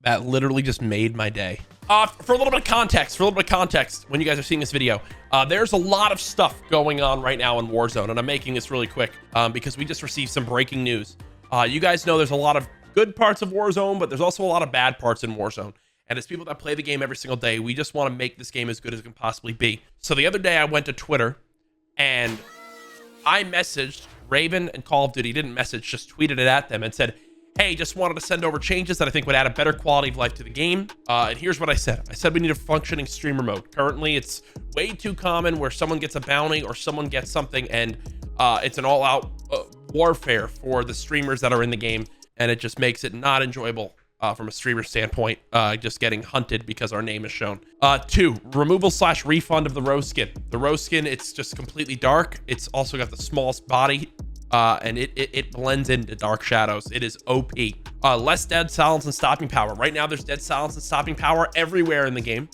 That literally just made my day. For a little bit of context, when you guys are seeing this video, there's a lot of stuff going on right now in Warzone, and I'm making this really quick because we just received some breaking news. You guys know there's a lot of good parts of Warzone, but there's also a lot of bad parts in Warzone. And as people that play the game every single day, we just want to make this game as good as it can possibly be. So the other day I went to Twitter and I messaged Raven and Call of Duty, didn't message, just tweeted it at them and said, hey, just wanted to send over changes that I think would add a better quality of life to the game. And here's what I said. I said we need a functioning streamer mode. Currently, it's way too common where someone gets a bounty or someone gets something and it's an all-out warfare for the streamers that are in the game. And it just makes it not enjoyable from a streamer standpoint, just getting hunted because our name is shown. 2, removal/refund of the rose skin. The rose skin, it's just completely dark. It's also got the smallest body. And it blends into dark shadows. It is OP. Less dead silence and stopping power. Right now there's dead silence and stopping power everywhere in the game.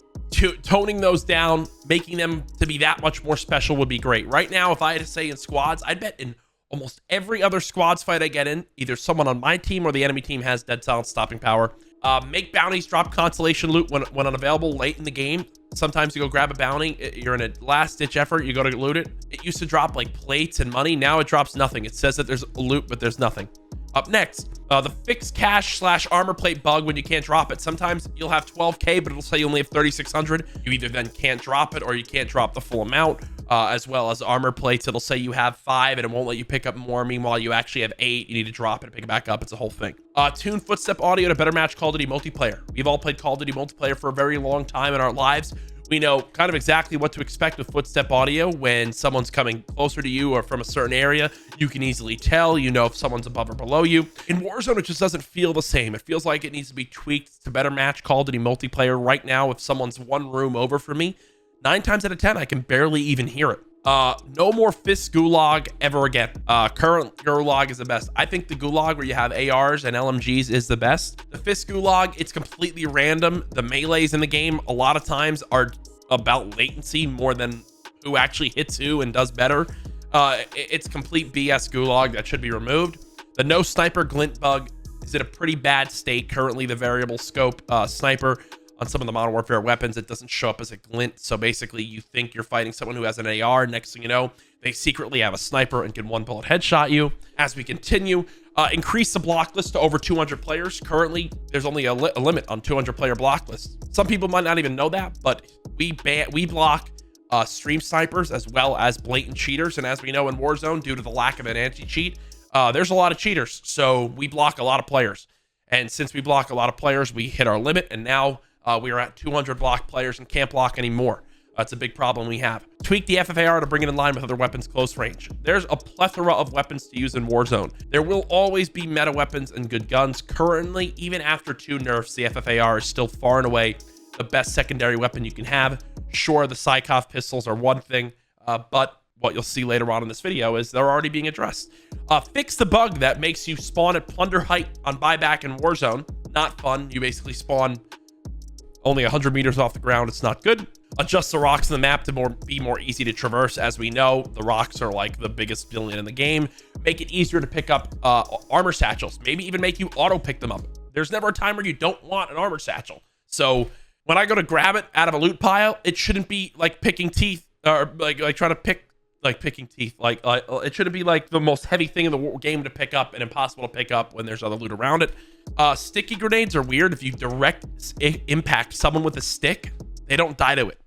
Toning those down, making them to be that much more special would be great. Right now, if I had to say in squads, I'd bet in almost every other squads fight I get in, either someone on my team or the enemy team has dead silence stopping power. Make bounties drop consolation loot when unavailable late in the game. Sometimes you go grab a bounty, you're in a last ditch effort, you go to loot it. It used to drop like plates and money. Now it drops nothing. It says that there's a loot, but there's nothing. Up next, the fixed cash/armor plate bug when you can't drop it. Sometimes you'll have 12K, but it'll say you only have 3,600. You either then can't drop it or you can't drop the full amount. As well as armor plates, it'll say you have 5 and it won't let you pick up more. Meanwhile, you actually have 8. You need to drop it and pick it back up. It's a whole thing. Tune footstep audio to better match Call of Duty multiplayer. We've all played Call of Duty multiplayer for a very long time in our lives. We know kind of exactly what to expect with footstep audio when someone's coming closer to you or from a certain area. You can easily tell, you know, if someone's above or below you. In Warzone, it just doesn't feel the same. It feels like it needs to be tweaked to better match Call of Duty multiplayer. Right now, if someone's one room over from me, 9 times out of 10, I can barely even hear it. No more fist gulag ever again. Current gulag is the best. I think the gulag where you have ARs and LMGs is the best. The fist gulag, it's completely random. The melees in the game a lot of times are about latency more than who actually hits who and does better. It's complete BS gulag that should be removed. The no sniper glint bug is in a pretty bad state currently. The variable scope sniper on some of the Modern Warfare weapons, it doesn't show up as a glint. So basically you think you're fighting someone who has an AR. Next thing you know, they secretly have a sniper and can one bullet headshot you. As we continue, increase the block list to over 200 players. Currently, there's only a limit on 200 player block lists. Some people might not even know that, but we block stream snipers as well as blatant cheaters. And as we know in Warzone, due to the lack of an anti-cheat, there's a lot of cheaters. So we block a lot of players. And since we block a lot of players, we hit our limit. And now we are at 200 block players and can't block anymore. That's a big problem we have. Tweak the FFAR to bring it in line with other weapons close range. There's a plethora of weapons to use in Warzone. There will always be meta weapons and good guns. Currently, even after 2 nerfs, the FFAR is still far and away the best secondary weapon you can have. Sure, the Swpah pistols are one thing, but what you'll see later on in this video is they're already being addressed. Fix the bug that makes you spawn at plunder height on buyback in Warzone. Not fun. You basically spawn only 100 meters off the ground. It's not good. Adjust the rocks in the map to be more easy to traverse. As we know, the rocks are like the biggest villain in the game. Make it easier to pick up armor satchels. Maybe even make you auto pick them up. There's never a time where you don't want an armor satchel. So when I go to grab it out of a loot pile, it shouldn't be like picking teeth or like trying to pick like picking teeth. Like it shouldn't be like the most heavy thing in the game to pick up and impossible to pick up when there's other loot around it. Sticky grenades are weird. If you direct impact someone with a stick, they don't die to it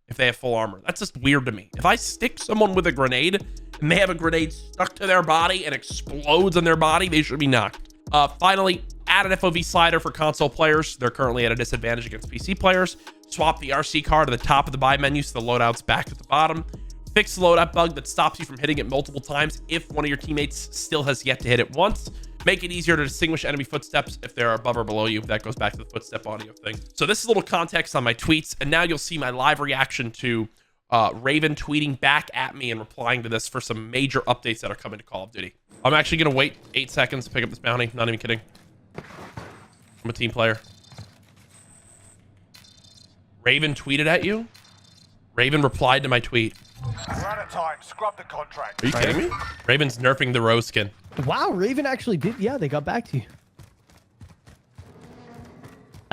if they have full armor. That's just weird to me. If I stick someone with a grenade and they have a grenade stuck to their body and explodes on their body, they should be knocked. Finally, add an FOV slider for console players. They're currently at a disadvantage against PC players. Swap the RC card to the top of the buy menu so the loadout's back at the bottom. Fix the loadout bug that stops you from hitting it multiple times if one of your teammates still has yet to hit it once. Make it easier to distinguish enemy footsteps if they're above or below you. That goes back to the footstep audio thing. So this is a little context on my tweets, and now you'll see my live reaction to Raven tweeting back at me and replying to this for some major updates that are coming to Call of Duty. I'm actually going to wait 8 seconds to pick up this bounty. Not even kidding. I'm a team player. Raven tweeted at you? Raven replied to my tweet. We're out of time. Scrub the contract. Are you kidding me? Raven's nerfing the rose skin. Wow, Raven actually did. Yeah, they got back to you.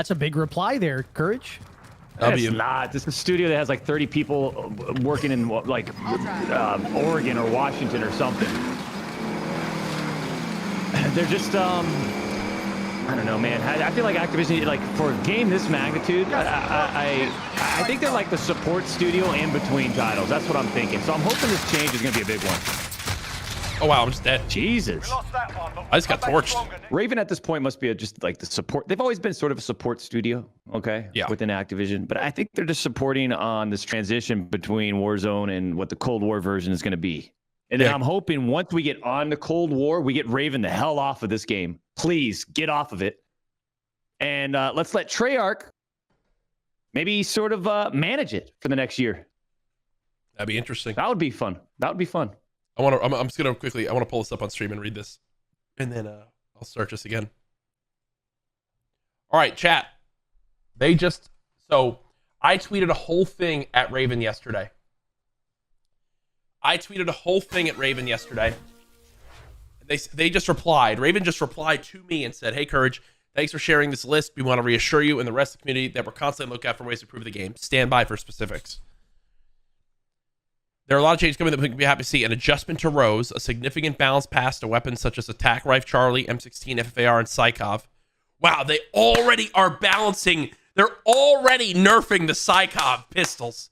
That's a big reply there, Courage. It's not. This is a studio that has like 30 people working in like Oregon or Washington or something. They're just I don't know, man. I feel like Activision, like for a game this magnitude, I think they're like the support studio in between titles. That's what I'm thinking. So I'm hoping this change is gonna be a big one. Oh wow, I'm just dead. Jesus. I just got torched. Raven at this point must be just like the support. They've always been sort of a support studio, okay? Yeah. Within Activision. But I think they're just supporting on this transition between Warzone and what the Cold War version is going to be. And then I'm hoping once we get on the Cold War, we get Raven the hell off of this game. Please get off of it. And let's let Treyarch maybe sort of manage it for the next year. That'd be interesting. That would be fun. That would be fun. I'm just gonna quickly. I want to pull this up on stream and read this, and then I'll search this again. All right, chat. So I tweeted a whole thing at Raven yesterday. They just replied. Raven just replied to me and said, "Hey, Courage, thanks for sharing this list. We want to reassure you and the rest of the community that we're constantly looking out for ways to improve the game. Stand by for specifics." There are a lot of changes coming that we can be happy to see. An adjustment to rows, a significant balance pass to weapons such as Attack Rifle Charlie, M16, FFAR, and Psychov. Wow, they already are balancing. They're already nerfing the Psychov pistols.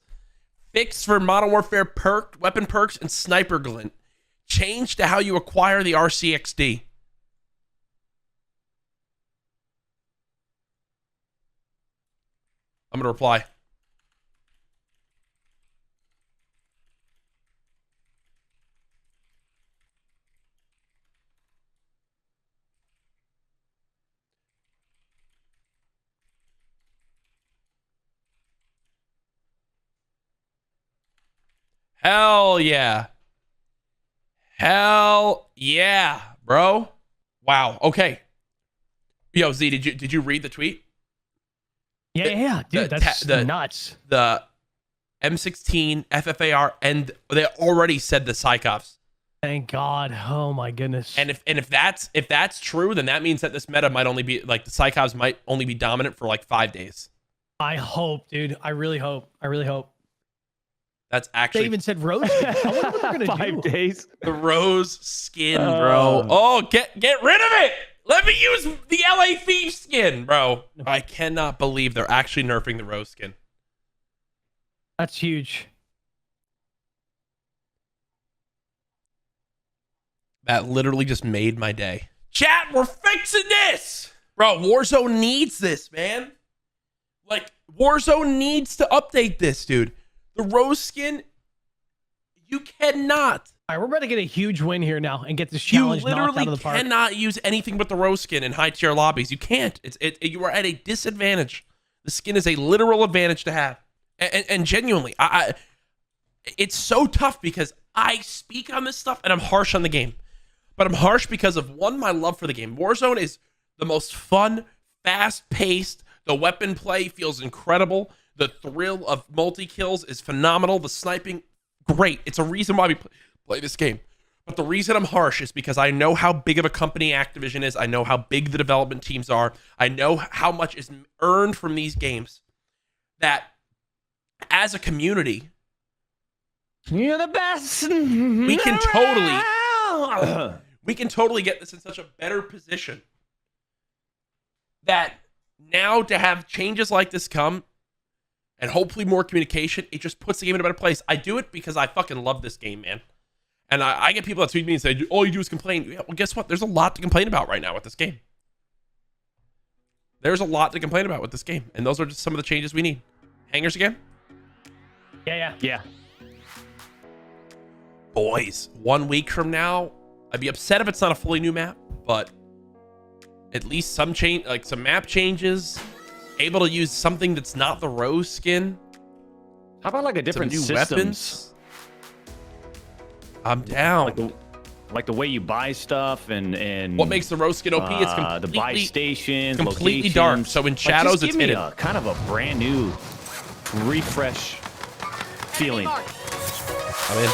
Fix for Modern Warfare weapon perks, and Sniper Glint. Change to how you acquire the RCXD. I'm going to reply. Hell yeah. Hell yeah, bro. Wow. Okay. Yo, Z, did you read the tweet? Yeah, dude, that's nuts. The M16, FFAR, and they already said the Psychovs. Thank God. Oh my goodness. And if that's true, then that means that this meta might only be like the Psychovs might only be dominant for like 5 days. I hope, dude. I really hope. That's actually. They even said rose skin. I wonder what they're gonna 5 days. The rose skin, bro. Oh, get rid of it. Let me use the LA Thief skin, bro. I cannot believe they're actually nerfing the rose skin. That's huge. That literally just made my day. Chat, we're fixing this. Bro, Warzone needs this, man. Like, Warzone needs to update this, dude. The rose skin, you cannot. All right, we're about to get a huge win here now and get this challenge knocked out of the park. You literally cannot use anything but the rose skin in high tier lobbies. You can't. You are at a disadvantage. The skin is a literal advantage to have. And genuinely, it's so tough because I speak on this stuff and I'm harsh on the game. But I'm harsh because of, one, my love for the game. Warzone is the most fun, fast-paced. The weapon play feels incredible. The thrill of multi-kills is phenomenal. The sniping, great. It's a reason why we play this game. But the reason I'm harsh is because I know how big of a company Activision is. I know how big the development teams are. I know how much is earned from these games. That as a community, you're the best. We can totally get this in such a better position. That now to have changes like this come, and hopefully more communication, it just puts the game in a better place. I do it because I fucking love this game, man. And I get people that tweet me and say, all you do is complain. Yeah, well, guess what? There's a lot to complain about right now with this game. There's a lot to complain about with this game. And those are just some of the changes we need. Hangers again? Yeah. Boys, 1 week from now, I'd be upset if it's not a fully new map, but at least some change, like some map changes. Able to use something that's not the rose skin. How about like a different new systems? Weapons? I'm down. Like the way you buy stuff and what makes the rose skin OP? It's completely the buy stations, completely dark. So in shadows, it's hidden. Kind of a brand new refresh feeling. I'm in.